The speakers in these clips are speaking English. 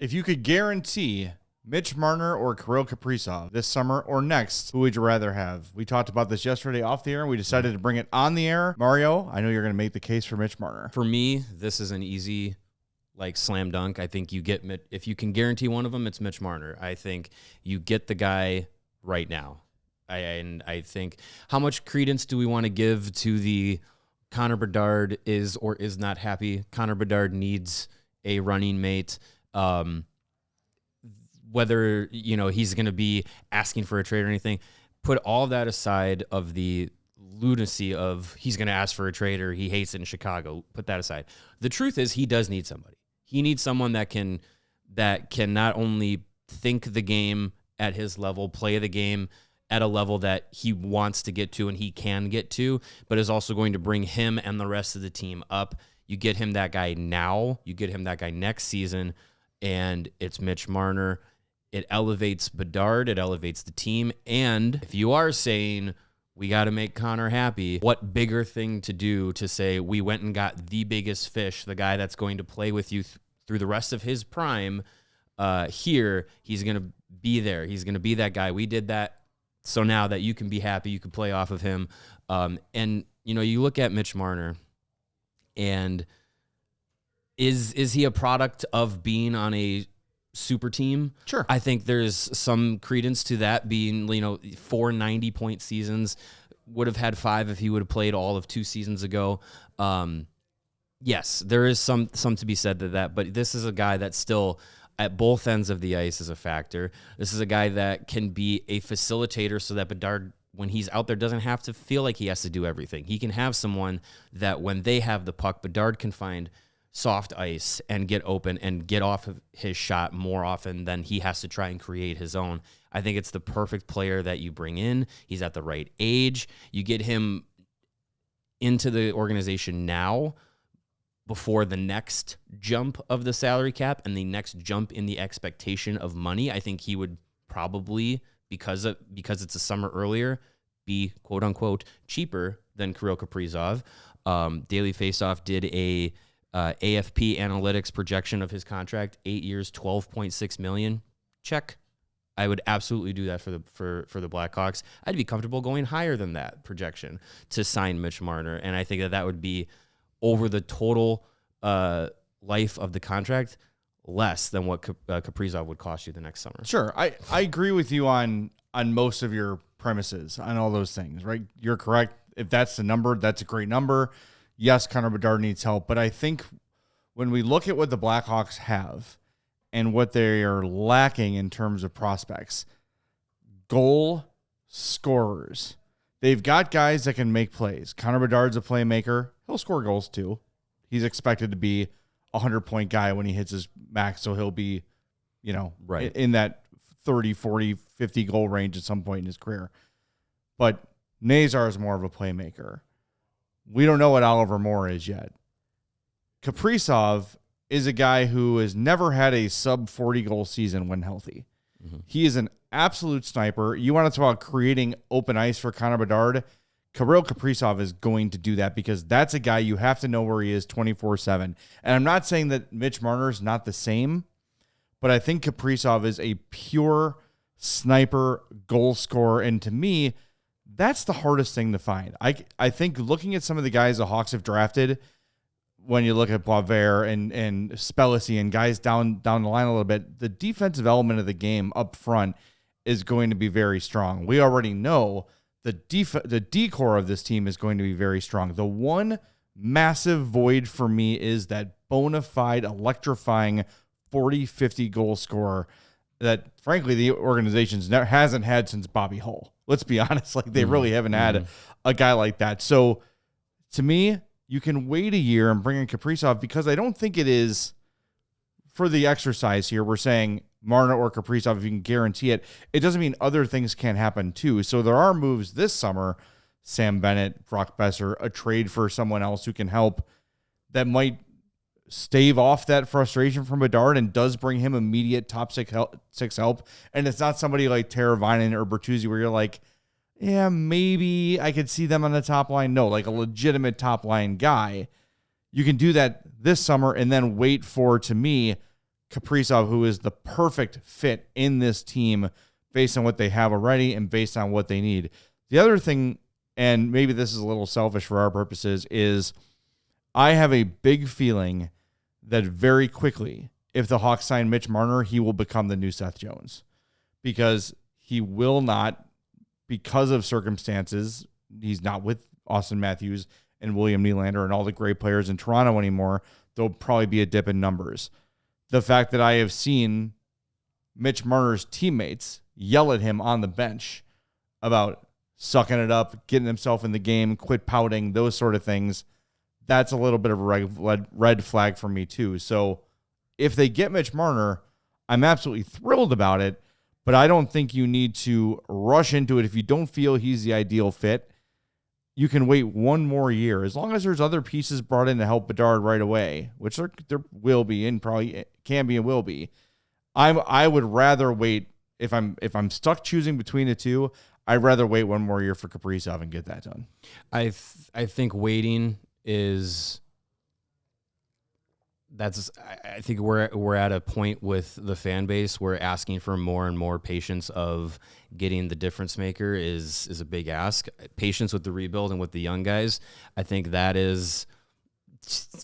If you could guarantee Mitch Marner or Kirill Kaprizov this summer or next, who would you rather have? We talked about this yesterday off the air, and we decided to bring it on the air. Mario, I know you're going to make the case for Mitch Marner. For me, this is an easy, slam dunk. I think you get if you can guarantee one of them, it's Mitch Marner. I think you get the guy right now. I think, how much credence do we want to give to the Connor Bedard is or is not happy? Connor Bedard needs a running mate. Whether, he's going to be asking for a trade or anything, put all that aside of the lunacy of he's going to ask for a trade or he hates it in Chicago. Put that aside. The truth is he does need somebody. He needs someone that can not only think the game at his level, play the game at a level that he wants to get to and he can get to, but is also going to bring him and the rest of the team up. You get him that guy now, you get him that guy next season, and it's Mitch Marner. It elevates Bedard, it elevates the team, and if you are saying we got to make Connor happy, what bigger thing to do to say we went and got the biggest fish, the guy that's going to play with you through the rest of his prime here, he's going to be there. He's going to be that guy. We did that, so now that you can be happy, you can play off of him. And, you look at Mitch Marner, and is he a product of being on a super team? Sure. I think there's some credence to that being, 4 90-point seasons. Would have had 5 if he would have played all of 2 seasons ago. Yes, there is some to be said to that, but this is a guy that's still at both ends of the ice is a factor. This is a guy that can be a facilitator so that Bedard, when he's out there, doesn't have to feel like he has to do everything. He can have someone that when they have the puck, Bedard can find soft ice and get open and get off of his shot more often than he has to try and create his own. I think it's the perfect player that you bring in. He's at the right age. You get him into the organization now before the next jump of the salary cap and the next jump in the expectation of money. I think he would probably, because it's a summer earlier, be quote unquote cheaper than Kirill Kaprizov. Daily Faceoff did a AFP analytics projection of his contract, 8 years, $12.6 million. Check. I would absolutely do that for the Blackhawks. I'd be comfortable going higher than that projection to sign Mitch Marner, and I think that would be over the total life of the contract less than what Kaprizov would cost you the next summer. Sure, I agree with you on most of your premises on all those things. Right, you're correct. If that's the number, that's a great number. Yes, Connor Bedard needs help, but I think when we look at what the Blackhawks have and what they are lacking in terms of prospects, goal scorers, they've got guys that can make plays. Connor Bedard's a playmaker. He'll score goals too. He's expected to be a 100-point guy when he hits his max, so he'll be, right in that 30, 40, 50 goal range at some point in his career. But Nazar is more of a playmaker. We don't know what Oliver Moore is yet. Kaprizov is a guy who has never had a sub-40 goal season when healthy. Mm-hmm. He is an absolute sniper. You want to talk about creating open ice for Connor Bedard? Kirill Kaprizov is going to do that because that's a guy you have to know where he is 24/7. And I'm not saying that Mitch Marner is not the same, but I think Kaprizov is a pure sniper goal scorer. And to me, that's the hardest thing to find. I think looking at some of the guys the Hawks have drafted, when you look at Boisvert and Spellacy and guys down the line a little bit, the defensive element of the game up front is going to be very strong. We already know the decor of this team is going to be very strong. The one massive void for me is that bona fide, electrifying 40, 50 goal scorer that, frankly, the organization hasn't had since Bobby Hull. Let's be honest. They really haven't had a guy like that. So, to me, you can wait a year and bring in Kaprizov because I don't think it is, for the exercise here, we're saying Marner or Kaprizov, if you can guarantee it. It doesn't mean other things can't happen too. So there are moves this summer, Sam Bennett, Brock Besser, a trade for someone else who can help that might stave off that frustration from Bedard and does bring him immediate top six help. And it's not somebody like Teravainen or Bertuzzi where you're like, yeah, maybe I could see them on the top line. No, like a legitimate top line guy. You can do that this summer and then wait for, to me, Kaprizov, who is the perfect fit in this team based on what they have already and based on what they need. The other thing, and maybe this is a little selfish for our purposes, is I have a big feeling that very quickly, if the Hawks sign Mitch Marner, he will become the new Seth Jones, because he will not, because of circumstances, he's not with Austin Matthews and William Nylander and all the great players in Toronto anymore. There'll probably be a dip in numbers. The fact that I have seen Mitch Marner's teammates yell at him on the bench about sucking it up, getting himself in the game, quit pouting, those sort of things, that's a little bit of a red flag for me too. So if they get Mitch Marner, I'm absolutely thrilled about it, but I don't think you need to rush into it. If you don't feel he's the ideal fit, you can wait one more year. As long as there's other pieces brought in to help Bedard right away, which there will be and probably can be and will be. I would rather wait. If I'm stuck choosing between the two, I'd rather wait one more year for Kaprizov and get that done. I think waiting is I think we're at a point with the fan base where asking for more and more patience of getting the difference maker is a big ask. Patience with the rebuild and with the young guys, I think that is,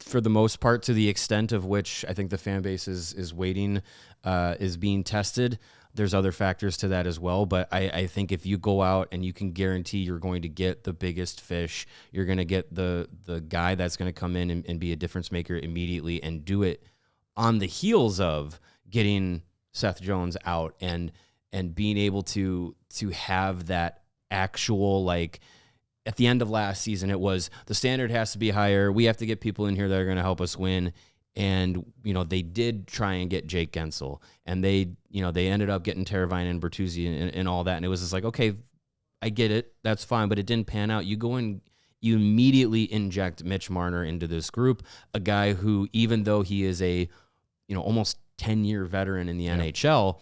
for the most part, to the extent of which I think the fan base is waiting, is being tested. There's other factors to that as well, but I think if you go out and you can guarantee you're going to get the biggest fish, you're going to get the guy that's going to come in and be a difference maker immediately and do it on the heels of getting Seth Jones out and being able to have that actual, like, at the end of last season, it was the standard has to be higher. We have to get people in here that are going to help us win. And, they did try and get Jake Gensel, and they ended up getting Teravainen and Bertuzzi and all that. And it was just like, okay, I get it. That's fine. But it didn't pan out. You go and you immediately inject Mitch Marner into this group, a guy who, even though he is a, almost 10-year veteran in the NHL,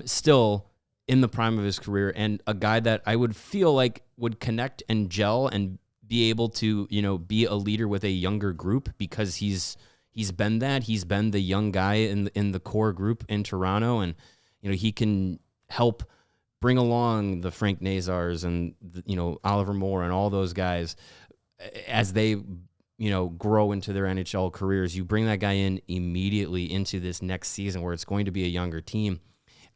still in the prime of his career, and a guy that I would feel like would connect and gel and be able to, be a leader with a younger group, because he's been that. He's been the young guy in the core group in Toronto, and he can help bring along the Frank Nazars and Oliver Moore and all those guys as they grow into their NHL careers. You bring that guy in immediately into this next season where it's going to be a younger team.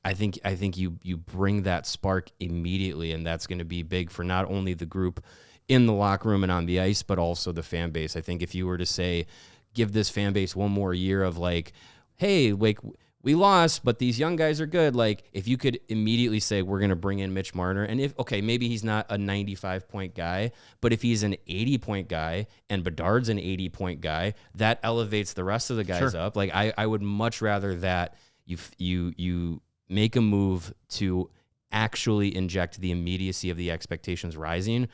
I think you bring that spark immediately, and that's going to be big for not only the group in the locker room and on the ice, but also the fan base. I think if you were to say, give this fan base one more year of like, hey, like, we lost, but these young guys are good. Like, if you could immediately say, we're going to bring in Mitch Marner, and maybe he's not a 95-point guy, but if he's an 80-point guy and Bedard's an 80-point guy, that elevates the rest of the guys up. Like, I would much rather that you make a move to actually inject the immediacy of the expectations rising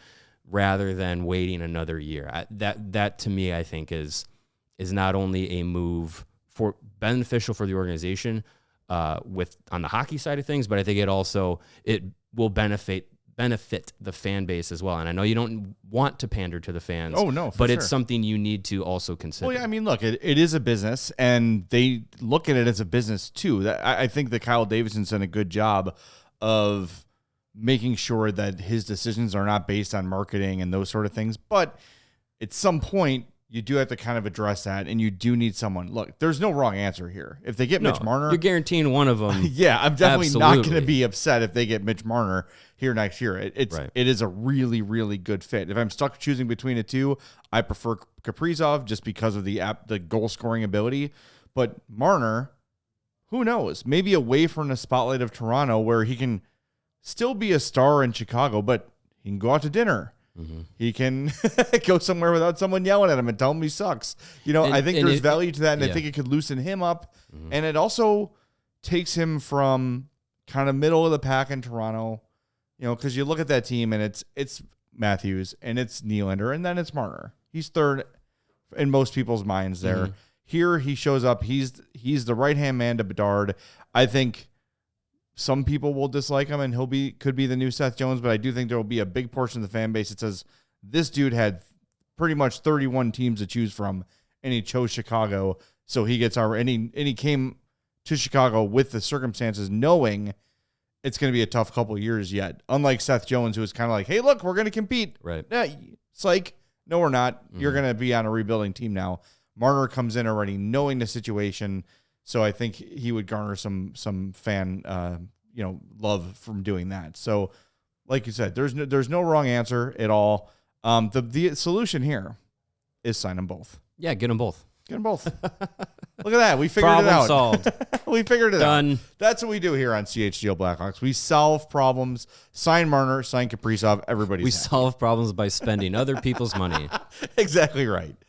rather than waiting another year. That to me, I think is not only a move for beneficial for the organization on the hockey side of things, but I think it will benefit the fan base as well. And I know you don't want to pander to the fans. Oh, no, but it's something you need to also consider. Well, yeah, I mean, look, it is a business, and they look at it as a business too. I think that Kyle Davidson's done a good job of making sure that his decisions are not based on marketing and those sort of things. But at some point, you do have to kind of address that, and you do need someone. Look, there's no wrong answer here. If they get Mitch Marner, you're guaranteeing one of them. Yeah, I'm definitely not going to be upset if they get Mitch Marner here next year. It is a really, really good fit. If I'm stuck choosing between the two, I prefer Kaprizov just because of the goal scoring ability. But Marner, who knows? Maybe away from the spotlight of Toronto, where he can still be a star in Chicago, but he can go out to dinner. Mm-hmm. He can go somewhere without someone yelling at him and tell him he sucks. I think there's value to that, and I think it could loosen him up. Mm-hmm. And it also takes him from kind of middle of the pack in Toronto, because you look at that team, and it's Matthews, and it's Nylander, and then it's Marner. He's third in most people's minds there. Mm-hmm. Here he shows up. He's the right-hand man to Bedard. I think some people will dislike him, and could be the new Seth Jones, but I do think there will be a big portion of the fan base that says this dude had pretty much 31 teams to choose from, and he chose Chicago, so he gets and he came to Chicago with the circumstances, knowing it's going to be a tough couple of years yet. Unlike Seth Jones, who was kind of like, hey, look, we're going to compete. Right. Yeah, it's like, no, we're not. You're going to be on a rebuilding team now. Marner comes in already knowing the situation. So I think he would garner some fan, love from doing that. So like you said, there's no wrong answer at all. The solution here is sign them both. Yeah, get them both. Get them both. Look at that. We figured Problem it out. solved. We figured it Done. out. That's what we do here on CHGO Blackhawks. We solve problems. Sign Marner, sign Kaprizov. Everybody's We happy. solve problems by spending other people's money. Exactly right.